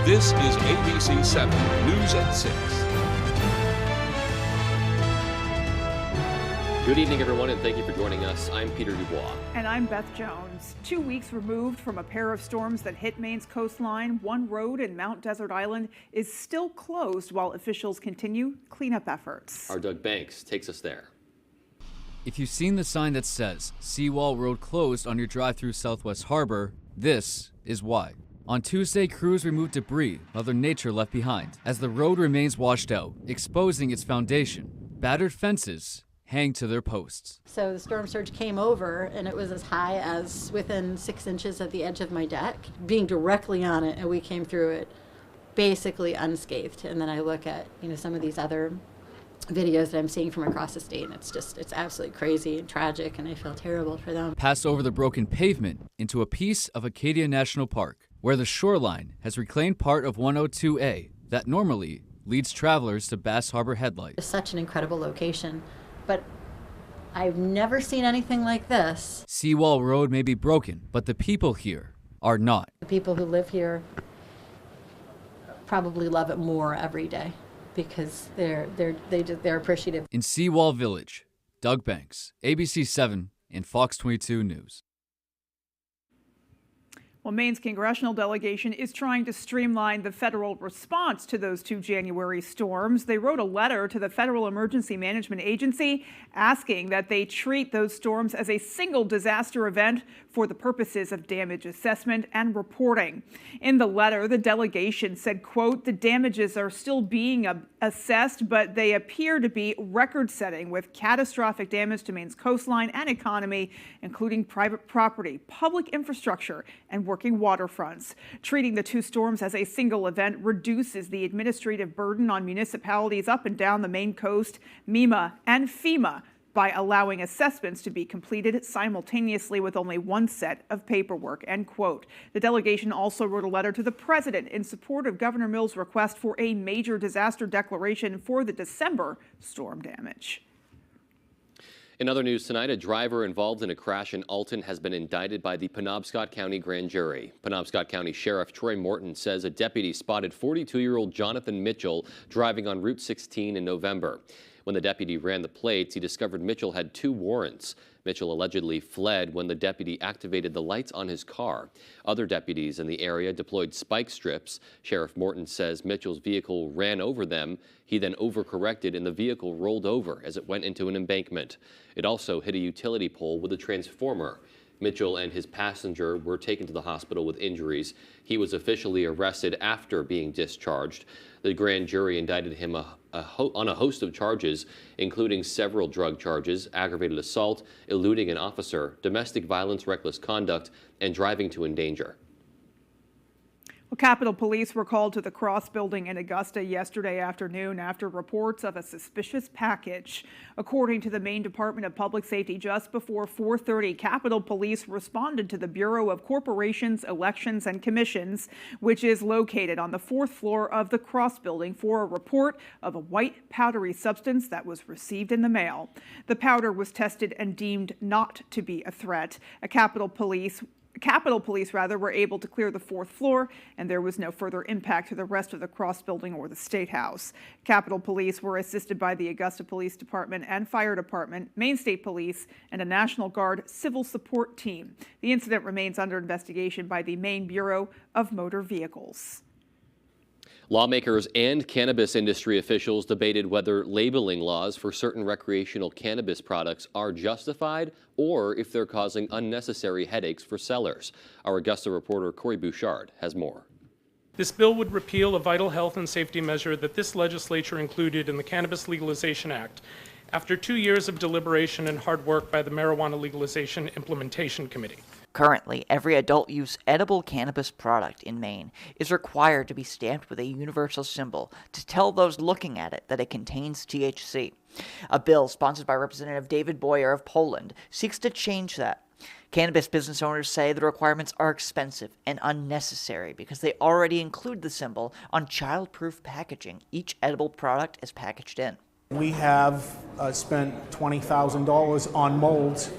This is ABC 7 News at 6. Good evening, everyone, and thank you for joining us. I'm Peter Dubois. And I'm Beth Jones. 2 weeks removed from a pair of storms that hit Maine's coastline, one road in Mount Desert Island is still closed while officials continue cleanup efforts. Our Doug Banks takes us there. If you've seen the sign that says Seawall Road closed on your drive through Southwest Harbor, this is why. On Tuesday, crews removed debris Mother Nature left behind as the road remains washed out, exposing its foundation. Battered fences hang to their posts. So the storm surge came over and it was as high as within 6 inches of the edge of my deck, being directly on it, and we came through it basically unscathed. And then I look at, some of these other videos that I'm seeing from across the state, and it's absolutely crazy and tragic, and I feel terrible for them. Pass over the broken pavement into a piece of Acadia National Park, where the shoreline has reclaimed part of 102A that normally leads travelers to Bass Harbor Headlight. It's such an incredible location, but I've never seen anything like this. Seawall Road may be broken, but the people here are not. The people who live here probably love it more every day because they're appreciative. In Seawall Village, Doug Banks, ABC 7 and Fox 22 News. Well, Maine's congressional delegation is trying to streamline the federal response to those 2 January storms. They wrote a letter to the Federal Emergency Management Agency asking that they treat those storms as a single disaster event for the purposes of damage assessment and reporting. In the letter, the delegation said, quote, "The damages are still being assessed, but they appear to be record-setting with catastrophic damage to Maine's coastline and economy, including private property, public infrastructure, and working waterfronts. Treating the 2 storms as a single event reduces the administrative burden on municipalities up and down the Maine coast, MEMA, and FEMA by allowing assessments to be completed simultaneously with only one set of paperwork," end quote. The delegation also wrote a letter to the president in support of Governor Mills' request for a major disaster declaration for the December storm damage. In other news tonight, a driver involved in a crash in Alton has been indicted by the Penobscot County Grand Jury. Penobscot County Sheriff Troy Morton says a deputy spotted 42-year-old Jonathan Mitchell driving on Route 16 in November. When the deputy ran the plates, he discovered Mitchell had 2 warrants. Mitchell allegedly fled when the deputy activated the lights on his car. Other deputies in the area deployed spike strips. Sheriff Morton says Mitchell's vehicle ran over them. He then overcorrected and the vehicle rolled over as it went into an embankment. It also hit a utility pole with a transformer. Mitchell and his passenger were taken to the hospital with injuries. He was officially arrested after being discharged. The grand jury indicted him on a host of charges, including several drug charges, aggravated assault, eluding an officer, domestic violence, reckless conduct, and driving to endanger. Well, Capitol Police were called to the Cross Building in Augusta yesterday afternoon after reports of a suspicious package. According to the Maine Department of Public Safety, just before 4:30, Capitol Police responded to the Bureau of Corporations, Elections, and Commissions, which is located on the 4th floor of the Cross Building, for a report of a white powdery substance that was received in the mail. The powder was tested and deemed not to be a threat. Capitol Police were able to clear the 4th floor, and there was no further impact to the rest of the Cross Building or the State House. Capitol Police were assisted by the Augusta Police Department and Fire Department, Maine State Police, and a National Guard civil support team. The incident remains under investigation by the Maine Bureau of Motor Vehicles. Lawmakers and cannabis industry officials debated whether labeling laws for certain recreational cannabis products are justified or if they're causing unnecessary headaches for sellers. Our Augusta reporter Corey Bouchard has more. This bill would repeal a vital health and safety measure that this legislature included in the Cannabis Legalization Act after 2 years of deliberation and hard work by the Marijuana Legalization Implementation Committee. Currently, every adult-use edible cannabis product in Maine is required to be stamped with a universal symbol to tell those looking at it that it contains THC. A bill sponsored by Representative David Boyer of Poland seeks to change that. Cannabis business owners say the requirements are expensive and unnecessary because they already include the symbol on child-proof packaging each edible product is packaged in. We have spent $20,000 on molds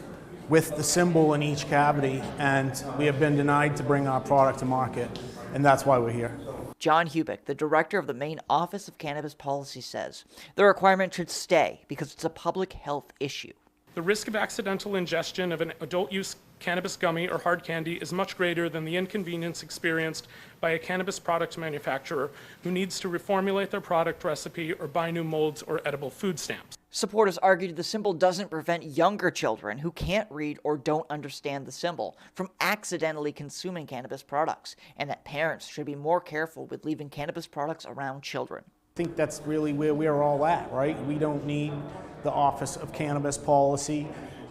with the symbol in each cavity, and we have been denied to bring our product to market, and that's why we're here. John Hubick, the director of the Maine Office of Cannabis Policy, says the requirement should stay because it's a public health issue. The risk of accidental ingestion of an adult-use cannabis gummy or hard candy is much greater than the inconvenience experienced by a cannabis product manufacturer who needs to reformulate their product recipe or buy new molds or edible food stamps. Supporters argued the symbol doesn't prevent younger children who can't read or don't understand the symbol from accidentally consuming cannabis products, and that parents should be more careful with leaving cannabis products around children. I think that's really where we're all at, right? We don't need the Office of Cannabis Policy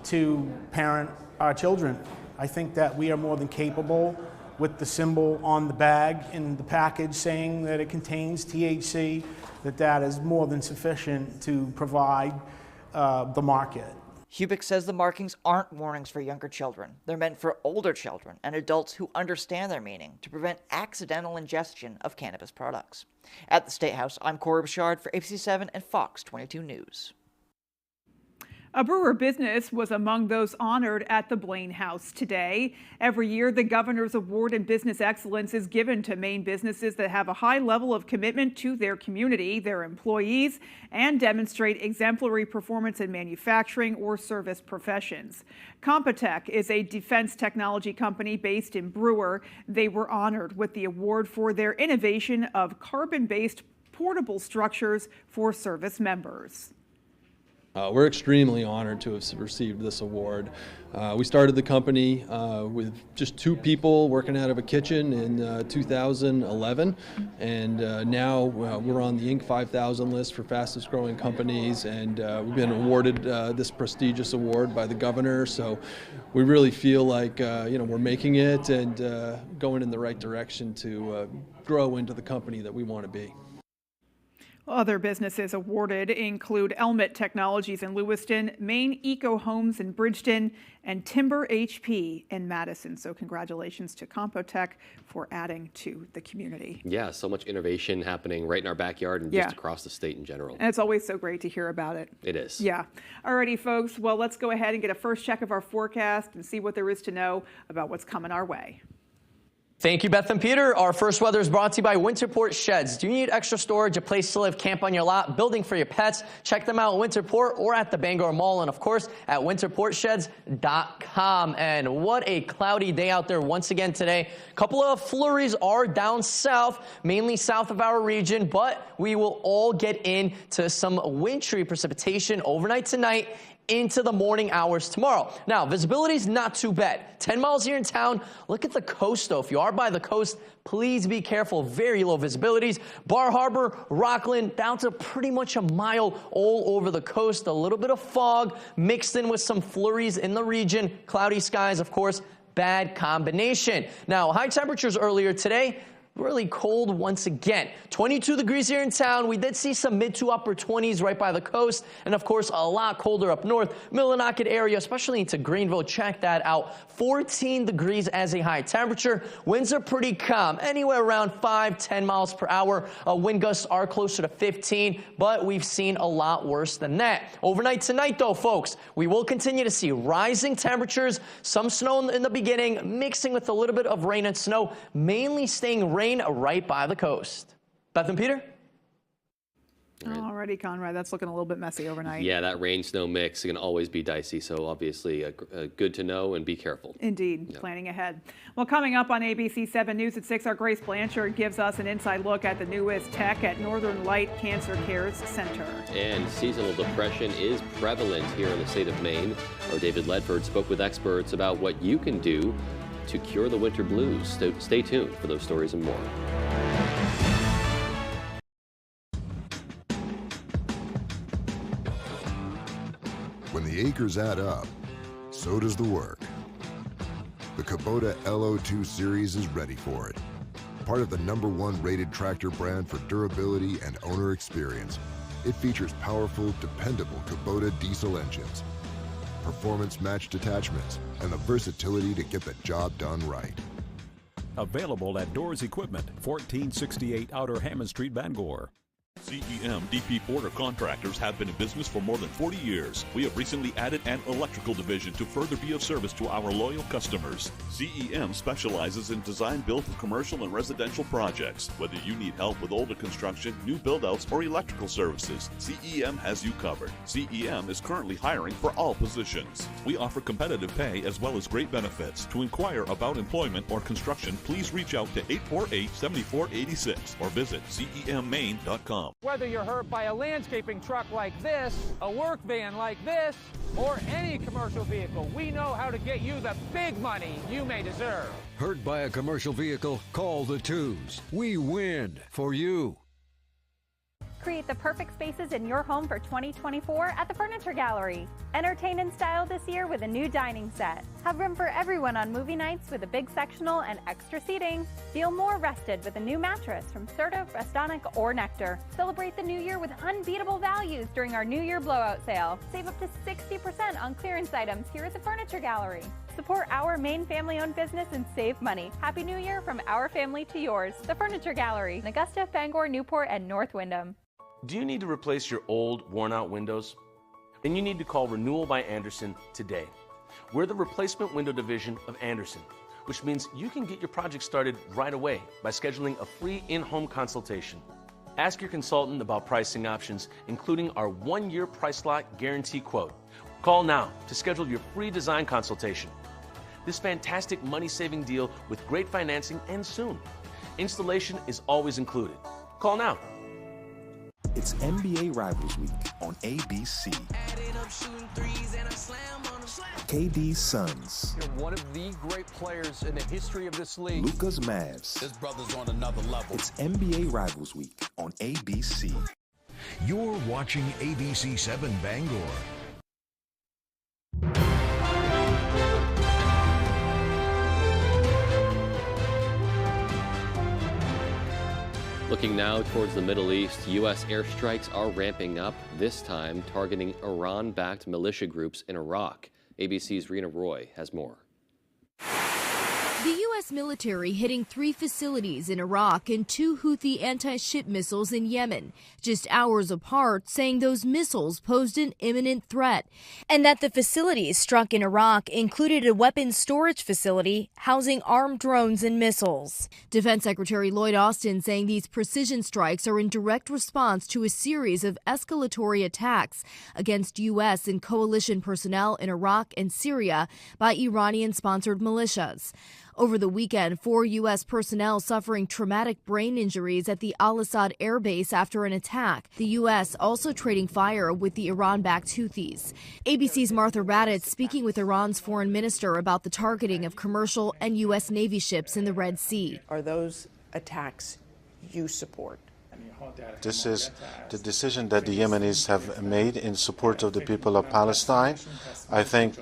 to parent our children. I think that we are more than capable with the symbol on the bag and the package saying that it contains THC, that is more than sufficient to provide the market. Hubick says the markings aren't warnings for younger children. They're meant for older children and adults who understand their meaning to prevent accidental ingestion of cannabis products. At the State House, I'm Corey Bouchard for ABC7 and Fox 22 News. A brewer business was among those honored at the Blaine House today. Every year, the Governor's Award in Business Excellence is given to Maine businesses that have a high level of commitment to their community, their employees, and demonstrate exemplary performance in manufacturing or service professions. Compotech is a defense technology company based in Brewer. They were honored with the award for their innovation of carbon-based portable structures for service members. We're extremely honored to have received this award. We started the company with just 2 people working out of a kitchen in 2011, and now we're on the Inc. 5000 list for fastest growing companies, and we've been awarded this prestigious award by the governor. So we really feel like we're making it and going in the right direction to grow into the company that we want to be. Other businesses awarded include Elmet Technologies in Lewiston, Maine Eco Homes in Bridgeton, and Timber HP in Madison. So congratulations to Compotech for adding to the community. Yeah, so much innovation happening right in our backyard and just across the state in general. And it's always so great to hear about it. It is. Yeah. Alrighty, folks. Well, let's go ahead and get a first check of our forecast and see what there is to know about what's coming our way. Thank you, Beth and Peter. Our first weather is brought to you by Winterport Sheds. Do you need extra storage, a place to live, camp on your lot, building for your pets? Check them out at Winterport or at the Bangor Mall, and of course at winterportsheds.com. And what a cloudy day out there once again today. A couple of flurries are down south, mainly south of our region, but we will all get into some wintry precipitation overnight tonight into the morning hours tomorrow. Now, visibility is not too bad. 10 miles here in town. Look at the coast, though. If you are by the coast, please be careful. Very low visibilities. Bar Harbor, Rockland, down to pretty much a mile all over the coast. A little bit of fog mixed in with some flurries in the region. Cloudy skies, of course, bad combination. Now, high temperatures earlier today. Really cold once again. 22 degrees here in town. We did see some mid to upper 20s right by the coast. And of course, a lot colder up north. Millinocket area, especially into Greenville. Check that out. 14 degrees as a high temperature. Winds are pretty calm. Anywhere around 5-10 miles per hour. Wind gusts are closer to 15, but we've seen a lot worse than that. Overnight tonight, though, folks, we will continue to see rising temperatures. Some snow in the beginning, mixing with a little bit of rain and snow, mainly staying rain right by the coast. Beth and Peter? Alrighty, Conrad, that's looking a little bit messy overnight. Yeah, that rain-snow mix can always be dicey, so obviously good to know and be careful. Indeed, planning ahead. Well, coming up on ABC 7 News at 6, our Grace Blanchard gives us an inside look at the newest tech at Northern Light Cancer Cares Center. And seasonal depression is prevalent here in the state of Maine. Our David Ledford spoke with experts about what you can do to cure the winter blues. Stay tuned for those stories and more. When the acres add up, so does the work. The Kubota LO2 series is ready for it. Part of the #1 rated tractor brand for durability and owner experience, it features powerful, dependable Kubota diesel engines, performance-matched attachments, and the versatility to get the job done right. Available at Doors Equipment, 1468 Outer Hammond Street, Bangor. CEM DP Porter Contractors have been in business for more than 40 years. We have recently added an electrical division to further be of service to our loyal customers. CEM specializes in design build for commercial and residential projects. Whether you need help with older construction, new build-outs, or electrical services, CEM has you covered. CEM is currently hiring for all positions. We offer competitive pay as well as great benefits. To inquire about employment or construction, please reach out to 848-7486 or visit CEMmaine.com. Whether you're hurt by a landscaping truck like this, a work van like this, or any commercial vehicle, we know how to get you the big money you may deserve. Hurt by a commercial vehicle? Call the twos. We win for you. Create the perfect spaces in your home for 2024 at the Furniture Gallery. Entertain in style this year with a new dining set. Have room for everyone on movie nights with a big sectional and extra seating. Feel more rested with a new mattress from Serta, Restonic, or Nectar. Celebrate the new year with unbeatable values during our New Year blowout sale. Save up to 60% on clearance items here at the Furniture Gallery. Support our main family-owned business and save money. Happy New Year from our family to yours. The Furniture Gallery in Augusta, Bangor, Newport, and North Windham. Do you need to replace your old, worn-out windows? Then you need to call Renewal by Andersen today. We're the replacement window division of Andersen, which means you can get your project started right away by scheduling a free in-home consultation. Ask your consultant about pricing options, including our 1-year price lock guarantee quote. Call now to schedule your free design consultation. This fantastic money-saving deal with great financing ends soon. Installation is always included. Call now. It's NBA Rivals Week on ABC. KD's Suns. You're one of the great players in the history of this league. Luka's Mavs. This brother's on another level. It's NBA Rivals Week on ABC. You're watching ABC 7 Bangor. Looking now towards the Middle East, U.S. airstrikes are ramping up, this time targeting Iran-backed militia groups in Iraq. ABC's Rena Roy has more. The U.S. military hitting 3 facilities in Iraq and 2 Houthi anti-ship missiles in Yemen, just hours apart, saying those missiles posed an imminent threat, and that the facilities struck in Iraq included a weapons storage facility housing armed drones and missiles. Defense Secretary Lloyd Austin saying these precision strikes are in direct response to a series of escalatory attacks against U.S. and coalition personnel in Iraq and Syria by Iranian-sponsored militias. Over the weekend, 4 U.S. personnel suffering traumatic brain injuries at the Al-Assad air base after an attack. The U.S. also trading fire with the Iran-backed Houthis. ABC's Martha Raddatz speaking with Iran's foreign minister about the targeting of commercial and U.S. Navy ships in the Red Sea. Are those attacks you support? This is the decision that the Yemenis have made in support of the people of Palestine. I think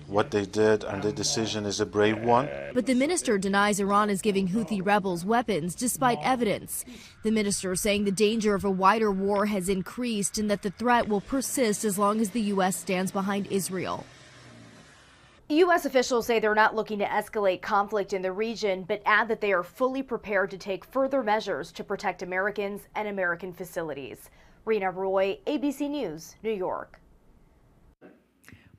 what they did and the decision is a brave one. But the minister denies Iran is giving Houthi rebels weapons despite evidence. The minister saying the danger of a wider war has increased and that the threat will persist as long as the U.S. stands behind Israel. U.S. officials say they're not looking to escalate conflict in the region, but add that they are fully prepared to take further measures to protect Americans and American facilities. Rena Roy, ABC News, New York.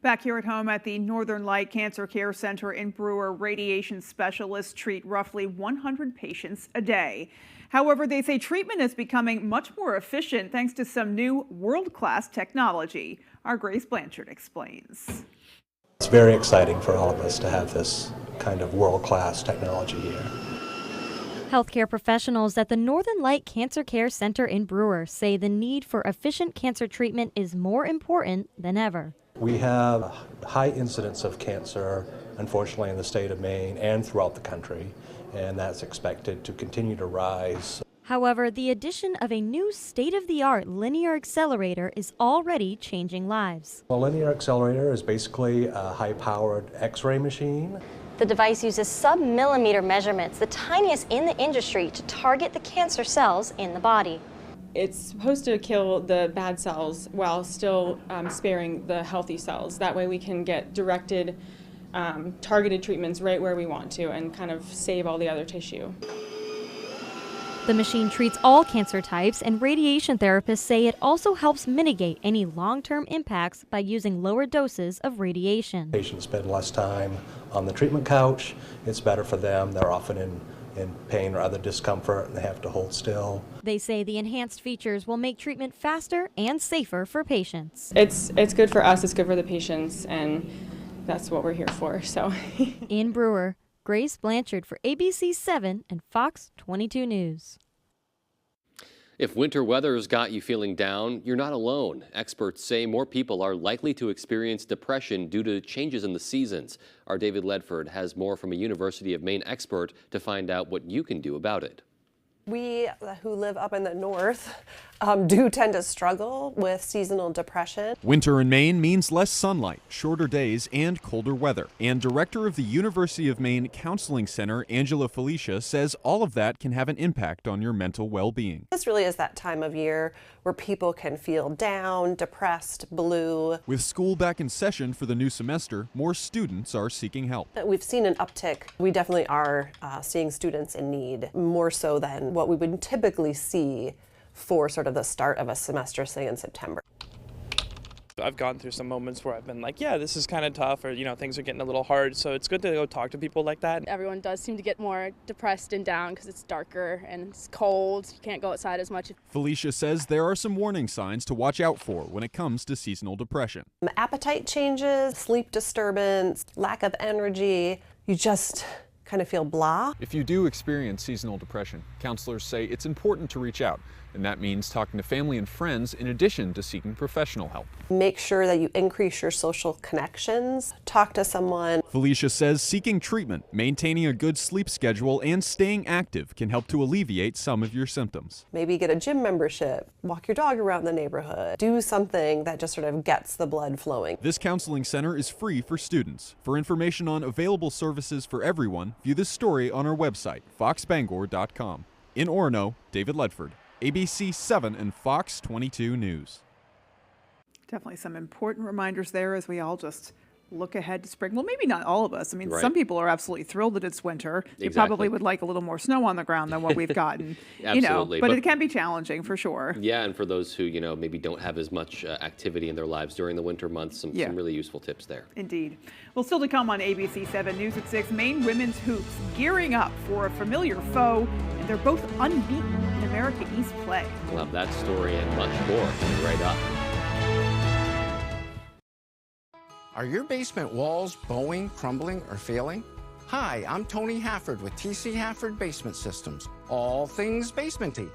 Back here at home at the Northern Light Cancer Care Center in Brewer, radiation specialists treat roughly 100 patients a day. However, they say treatment is becoming much more efficient thanks to some new world-class technology. Our Grace Blanchard explains. It's very exciting for all of us to have this kind of world-class technology here. Healthcare professionals at the Northern Light Cancer Care Center in Brewer say the need for efficient cancer treatment is more important than ever. We have a high incidence of cancer, unfortunately, in the state of Maine and throughout the country, and that's expected to continue to rise. However, the addition of a new state-of-the-art linear accelerator is already changing lives. A linear accelerator is basically a high-powered X-ray machine. The device uses sub-millimeter measurements, the tiniest in the industry, to target the cancer cells in the body. It's supposed to kill the bad cells while still sparing the healthy cells. That way we can get directed, targeted treatments right where we want to and kind of save all the other tissue. The machine treats all cancer types, and radiation therapists say it also helps mitigate any long-term impacts by using lower doses of radiation. Patients spend less time on the treatment couch. It's better for them. They're often in pain or other discomfort, and they have to hold still. They say the enhanced features will make treatment faster and safer for patients. It's good for us, it's good for the patients, and that's what we're here for. So, in Brewer, Grace Blanchard for ABC 7 and Fox 22 News. If winter weather's got you feeling down, you're not alone. Experts say more people are likely to experience depression due to changes in the seasons. Our David Ledford has more from a University of Maine expert to find out what you can do about it. We who live up in the north do tend to struggle with seasonal depression. Winter in Maine means less sunlight, shorter days, and colder weather. And director of the University of Maine Counseling Center, Angela Felicia, says all of that can have an impact on your mental well-being. This really is that time of year where people can feel down, depressed, blue. With school back in session for the new semester, more students are seeking help. We've seen an uptick. We definitely are seeing students in need, more so than what we would typically see for sort of the start of a semester, say in September. I've gone through some moments where I've been like, yeah, this is kind of tough, or, things are getting a little hard. So it's good to go talk to people like that. Everyone does seem to get more depressed and down because it's darker and it's cold. You can't go outside as much. Felicia says there are some warning signs to watch out for when it comes to seasonal depression. Appetite changes, sleep disturbance, lack of energy. You just kind of feel blah. If you do experience seasonal depression, counselors say it's important to reach out, and that means talking to family and friends in addition to seeking professional help. Make sure that you increase your social connections, talk to someone. Felicia says seeking treatment, maintaining a good sleep schedule, and staying active can help to alleviate some of your symptoms. Maybe get a gym membership, walk your dog around the neighborhood, do something that just sort of gets the blood flowing. This counseling center is free for students. For information on available services for everyone, view this story on our website, foxbangor.com. In Orono, David Ledford, ABC 7 and Fox 22 News. Definitely some important reminders there as we all just look ahead to spring. Well, maybe not all of us. I mean, Right. some people are absolutely thrilled that it's winter. You Exactly. probably would like a little more snow on the ground than what we've gotten. Absolutely, but but- it can be challenging for sure. Yeah, and for those who, maybe don't have as much activity in their lives during the winter months, some really useful tips there. Indeed. Well, still to come on ABC 7 News at 6, Maine women's hoops gearing up for a familiar foe, and they're both unbeaten in America East play. We'll have that story and much more coming right up. Are your basement walls bowing, crumbling, or failing? Hi, I'm Tony Hafford with TC Hafford Basement Systems, all things basementy.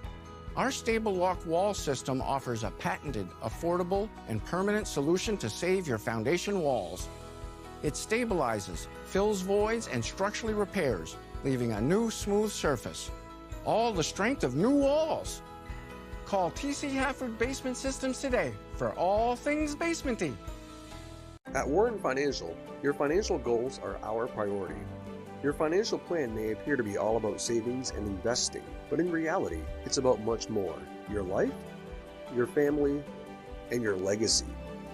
Our stable lock wall system offers a patented, affordable, and permanent solution to save your foundation walls. It stabilizes, fills voids, and structurally repairs, leaving a new smooth surface. All the strength of new walls. Call TC Hafford Basement Systems today for all things basementy. At Warren Financial, your financial goals are our priority. Your financial plan may appear to be all about savings and investing, but in reality, it's about much more. Your life, your family, and your legacy.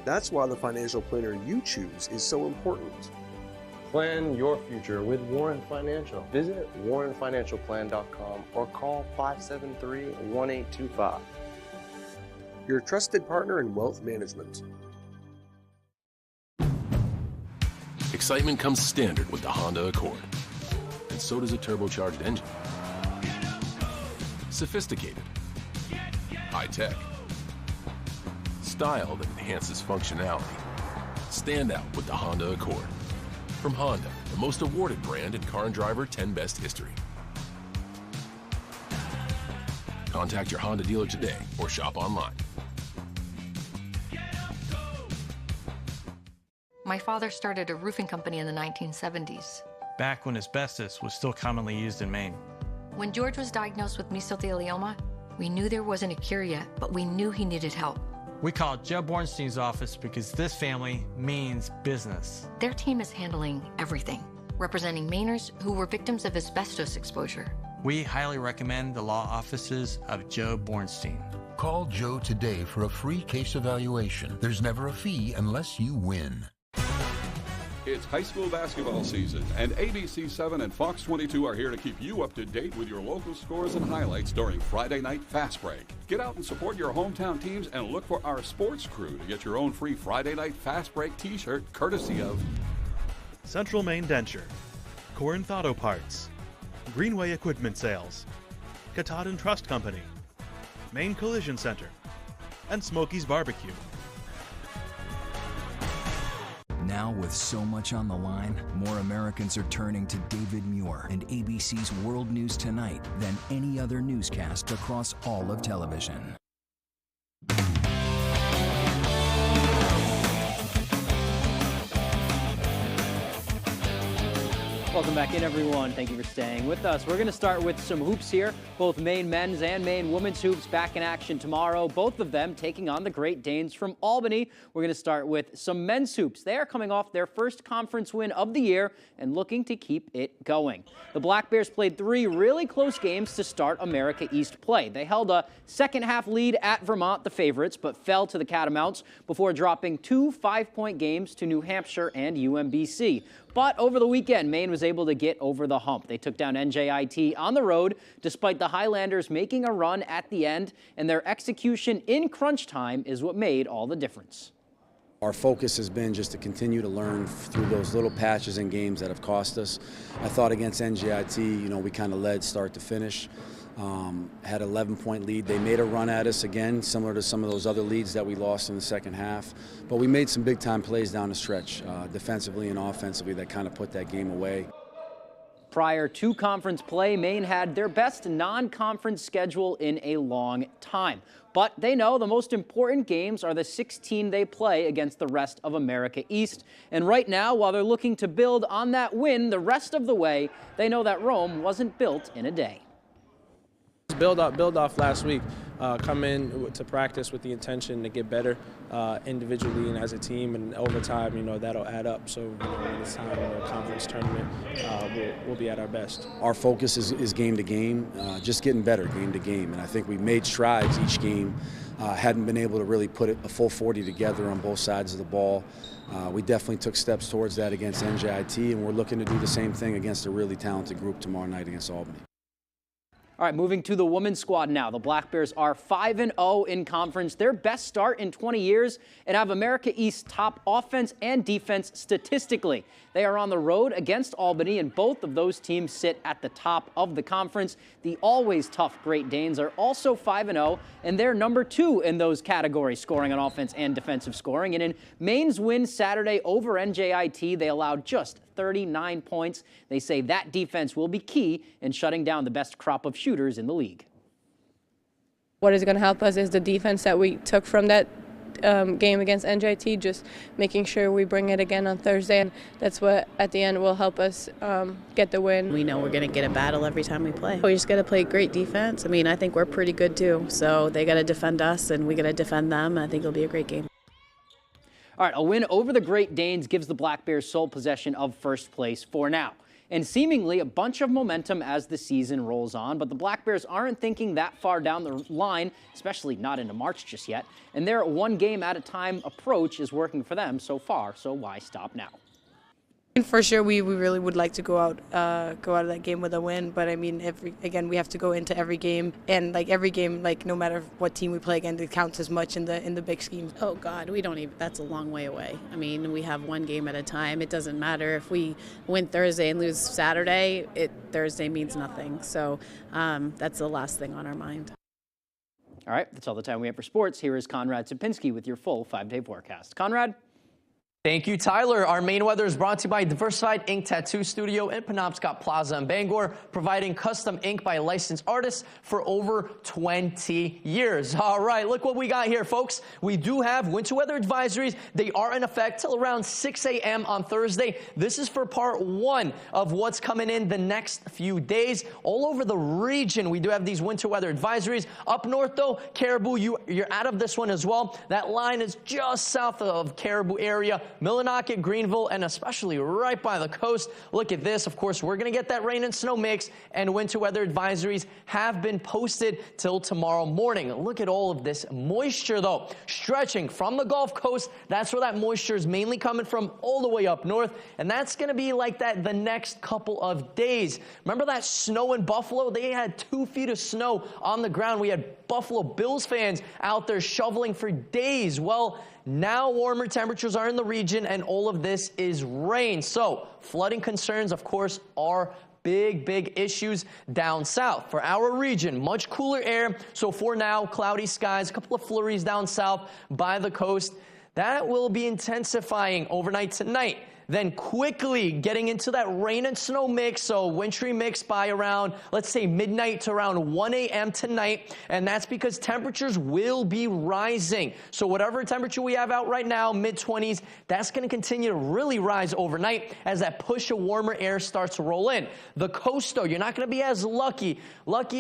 That's why the financial planner you choose is so important. Plan your future with Warren Financial. Visit warrenfinancialplan.com or call 573-1825. Your trusted partner in wealth management. Excitement comes standard with the Honda Accord, and so does a turbocharged engine. Sophisticated, high-tech, style that enhances functionality. Stand out with the Honda Accord. From Honda, the most awarded brand in Car and Driver 10 Best history. Contact your Honda dealer today or shop online. My father started a roofing company in the 1970s. Back when asbestos was still commonly used in Maine. When George was diagnosed with mesothelioma, we knew there wasn't a cure yet, but we knew he needed help. We called Joe Bornstein's office because this family means business. Their team is handling everything, representing Mainers who were victims of asbestos exposure. We highly recommend the law offices of Joe Bornstein. Call Joe today for a free case evaluation. There's never a fee unless you win. It's high school basketball season, and ABC 7 and Fox 22 are here to keep you up to date with your local scores and highlights during Friday Night Fast Break. Get out and support your hometown teams and look for our sports crew to get your own free Friday Night Fast Break t-shirt courtesy of Central Maine Denture, Corinth Auto Parts, Greenway Equipment Sales, Katahdin Trust Company, Maine Collision Center, and Smokey's Barbecue. Now, with so much on the line, more Americans are turning to David Muir and ABC's World News Tonight than any other newscast across all of television. Welcome back in, everyone. Thank you for staying with us. We're going to start with some hoops here. Both Maine men's and Maine women's hoops back in action tomorrow. Both of them taking on the Great Danes from Albany. We're going to start with some men's hoops. They are coming off their first conference win of the year and looking to keep it going. The Black Bears played 3 really close games to start America East play. They held a second-half lead at Vermont, the favorites, but fell to the Catamounts before dropping 2 5-point games to New Hampshire and UMBC. But over the weekend, Maine was able to get over the hump. They took down NJIT on the road, despite the Highlanders making a run at the end, and their execution in crunch time is what made all the difference. Our focus has been just to continue to learn through those little patches in games that have cost us. I thought against NJIT, we kind of led start to finish. Had an 11-point lead. They made a run at us again, similar to some of those other leads that we lost in the second half. But we made some big-time plays down the stretch, defensively and offensively, that kind of put that game away. Prior to conference play, Maine had their best non-conference schedule in a long time. But they know the most important games are the 16 they play against the rest of America East. And right now, while they're looking to build on that win the rest of the way, they know that Rome wasn't built in a day. Build off last week. Come in to practice with the intention to get better individually and as a team, and over time, that'll add up. So when it's time in the conference tournament, we'll be at our best. Our focus is game to game, just getting better game to game, and I think we made strides each game. Hadn't been able to really put a full 40 together on both sides of the ball. We definitely took steps towards that against NJIT, and we're looking to do the same thing against a really talented group tomorrow night against Albany. All right, moving to the women's squad now. The Black Bears are 5-0 in conference, their best start in 20 years, and have America East's top offense and defense statistically. They are on the road against Albany, and both of those teams sit at the top of the conference. The always tough Great Danes are also 5-0, and they're number 2 in those categories, scoring on offense and defensive scoring. And in Maine's win Saturday over NJIT, they allowed just 39 points. They say that defense will be key in shutting down the best crop of shooters in the league. What is going to help us is the defense that we took from that game against NJIT, just making sure we bring it again on Thursday, and that's what at the end will help us get the win. We know we're going to get a battle every time we play. We just got to play great defense. I think we're pretty good too, so they got to defend us and we got to defend them. I think it'll be a great game. All right, a win over the Great Danes gives the Black Bears sole possession of first place for now, and seemingly a bunch of momentum as the season rolls on. But the Black Bears aren't thinking that far down the line, especially not into March just yet, and their one game at a time approach is working for them so far, so why stop now? For sure, we really would like to go out of that game with a win. But we have to go into every game, and every game, no matter what team we play against, it counts as much in the big scheme. Oh God, we don't even. That's a long way away. We have one game at a time. It doesn't matter if we win Thursday and lose Saturday. Thursday means nothing. So that's the last thing on our mind. All right, that's all the time we have for sports. Here is Conrad Sapinski with your full 5-day forecast. Conrad. Thank you, Tyler. Our Maine weather is brought to you by Diversified Ink Tattoo Studio in Penobscot Plaza in Bangor, providing custom ink by licensed artists for over 20 years. All right, look what we got here, folks. We do have winter weather advisories. They are in effect till around 6 a.m. on Thursday. This is for part 1 of what's coming in the next few days. All over the region, we do have these winter weather advisories. Up north, though, Caribou, you're out of this one as well. That line is just south of Caribou area. Millinocket, Greenville, and especially right by the coast. Look at this. Of course, we're going to get that rain and snow mix, and winter weather advisories have been posted till tomorrow morning. Look at all of this moisture, though, stretching from the Gulf Coast. That's where that moisture is mainly coming from, all the way up north, and that's going to be like that the next couple of days. Remember that snow in Buffalo? They had 2 feet of snow on the ground. We had Buffalo Bills fans out there shoveling for days. Well, now warmer temperatures are in the region, and all of this is rain. So flooding concerns, of course, are big issues down south. For our region, much cooler air. So for now, cloudy skies, a couple of flurries down south by the coast. That will be intensifying overnight tonight. Then quickly getting into that rain and snow mix, so wintry mix by around, let's say, midnight to around 1 a.m. tonight, and that's because temperatures will be rising. So whatever temperature we have out right now, mid-20s, that's going to continue to really rise overnight as that push of warmer air starts to roll in. The coast, though, you're not going to be as lucky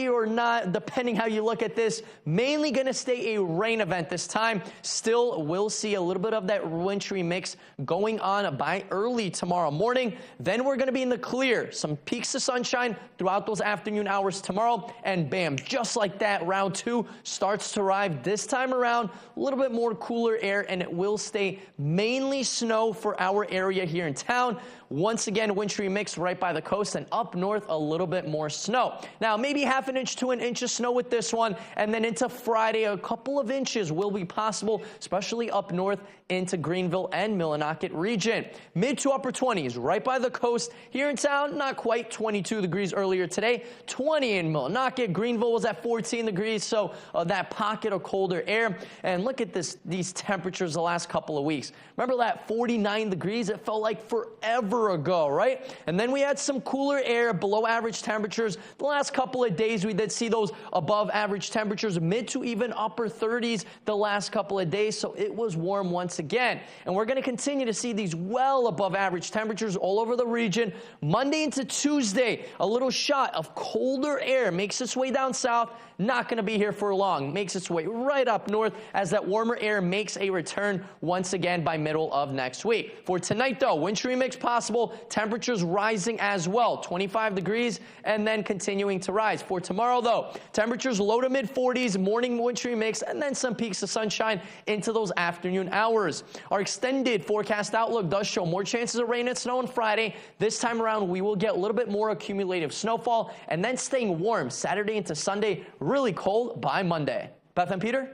or not, depending how you look at this, mainly going to stay a rain event this time. Still, we'll see a little bit of that wintry mix going on by early tomorrow morning. Then we're going to be in the clear. Some peaks of sunshine throughout those afternoon hours tomorrow. And bam, just like that, round 2 starts to arrive. This time around, a little bit more cooler air, and it will stay mainly snow for our area here in town. Once again, wintry mix right by the coast, and up north, a little bit more snow. Now, maybe half an inch to an inch of snow with this one, and then into Friday, a couple of inches will be possible, especially up north into Greenville and Millinocket region. Mid to upper 20s right by the coast. Here in town, not quite 22 degrees earlier today. 20 in Millinocket. Greenville was at 14 degrees, so that pocket of colder air. And look at these temperatures the last couple of weeks. Remember that 49 degrees? It felt like forever ago, right? And then we had some cooler air, below average temperatures. The last couple of days, we did see those above average temperatures, mid to even upper 30s the last couple of days, so it was warm once again. And we're going to continue to see these well above average temperatures all over the region. Monday into Tuesday, a little shot of colder air makes its way down south. Not going to be here for long. Makes its way right up north as that warmer air makes a return once again by middle of next week. For tonight, though, wintry mix possible. Temperatures rising as well, 25 degrees, and then continuing to rise. For tomorrow, though, temperatures low to mid 40s, morning wintry mix, and then some peaks of sunshine into those afternoon hours. Our extended forecast outlook does show more chances of rain and snow on Friday. This time around, we will get a little bit more accumulative snowfall, and then staying warm Saturday into Sunday. Really cold by Monday. Beth and Peter?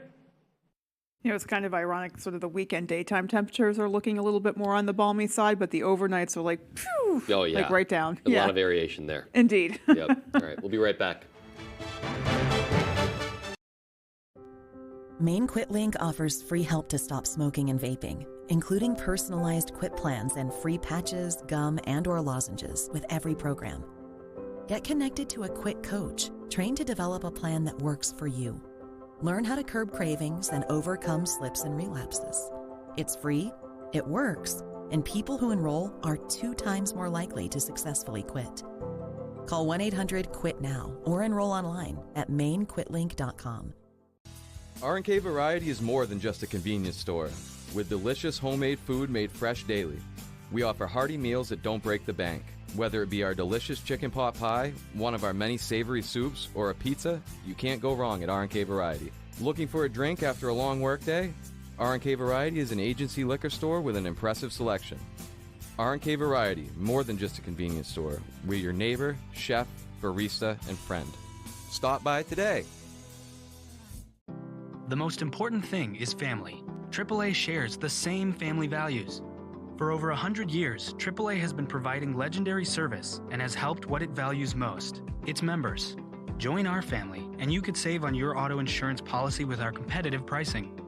You know, it's kind of ironic, sort of the weekend daytime temperatures are looking a little bit more on the balmy side, but the overnights are like, phew, oh, yeah. like right down. A lot of variation there. Indeed. Yep. All right, we'll be right back. Maine QuitLink offers free help to stop smoking and vaping, including personalized quit plans and free patches, gum, and/or lozenges with every program. Get connected to a quit coach, trained to develop a plan that works for you. Learn how to curb cravings and overcome slips and relapses. It's free, it works, and people who enroll are 2 times more likely to successfully quit. Call 1-800-QUIT-NOW or enroll online at mainequitlink.com. R&K Variety is more than just a convenience store. With delicious homemade food made fresh daily, we offer hearty meals that don't break the bank. Whether it be our delicious chicken pot pie, one of our many savory soups, or a pizza, you can't go wrong at R&K Variety. Looking for a drink after a long workday? R&K Variety is an agency liquor store with an impressive selection. R&K Variety, more than just a convenience store. We're your neighbor, chef, barista, and friend. Stop by today. The most important thing is family. AAA shares the same family values. For over 100 years, AAA has been providing legendary service and has helped what it values most, its members. Join our family, and you could save on your auto insurance policy with our competitive pricing.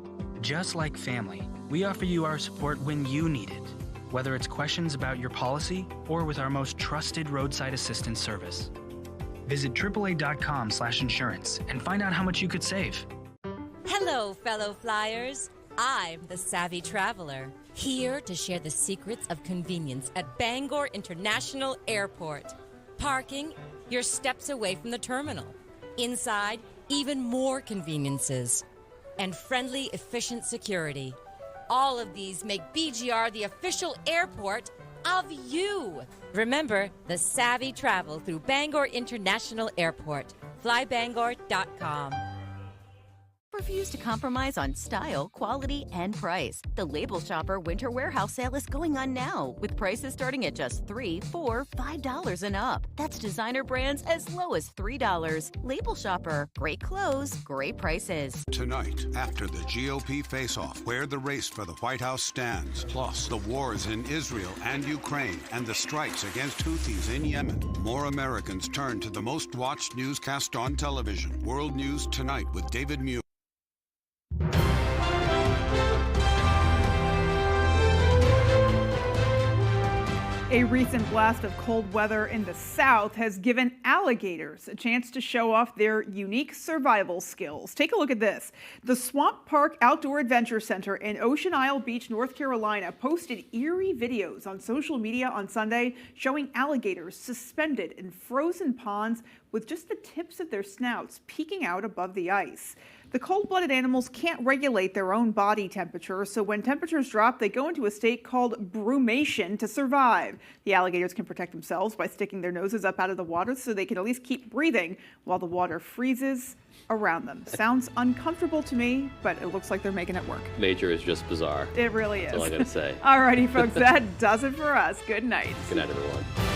Just like family, we offer you our support when you need it, whether it's questions about your policy or with our most trusted roadside assistance service. Visit AAA.com/insurance and find out how much you could save. Hello, fellow flyers. I'm the Savvy Traveler, here to share the secrets of convenience at Bangor International Airport. Parking, you're steps away from the terminal. Inside, even more conveniences. And friendly, efficient security. All of these make BGR the official airport of you. Remember, the savvy travel through Bangor International Airport. Flybangor.com. Refuse to compromise on style, quality, and price. The Label Shopper Winter Warehouse Sale is going on now, with prices starting at just $3, $4, $5 and up. That's designer brands as low as $3. Label Shopper. Great clothes, great prices. Tonight, after the GOP face-off, where the race for the White House stands, plus the wars in Israel and Ukraine and the strikes against Houthis in Yemen, more Americans turn to the most watched newscast on television. World News Tonight with David Muir. A recent blast of cold weather in the South has given alligators a chance to show off their unique survival skills. Take a look at this. The Swamp Park Outdoor Adventure Center in Ocean Isle Beach, North Carolina, posted eerie videos on social media on Sunday showing alligators suspended in frozen ponds with just the tips of their snouts peeking out above the ice. The cold-blooded animals can't regulate their own body temperature, so when temperatures drop, they go into a state called brumation to survive. The alligators can protect themselves by sticking their noses up out of the water so they can at least keep breathing while the water freezes around them. Sounds uncomfortable to me, but it looks like they're making it work. Nature is just bizarre. It really is. That's all I gotta say. Alrighty, folks, that does it for us. Good night. Good night, everyone.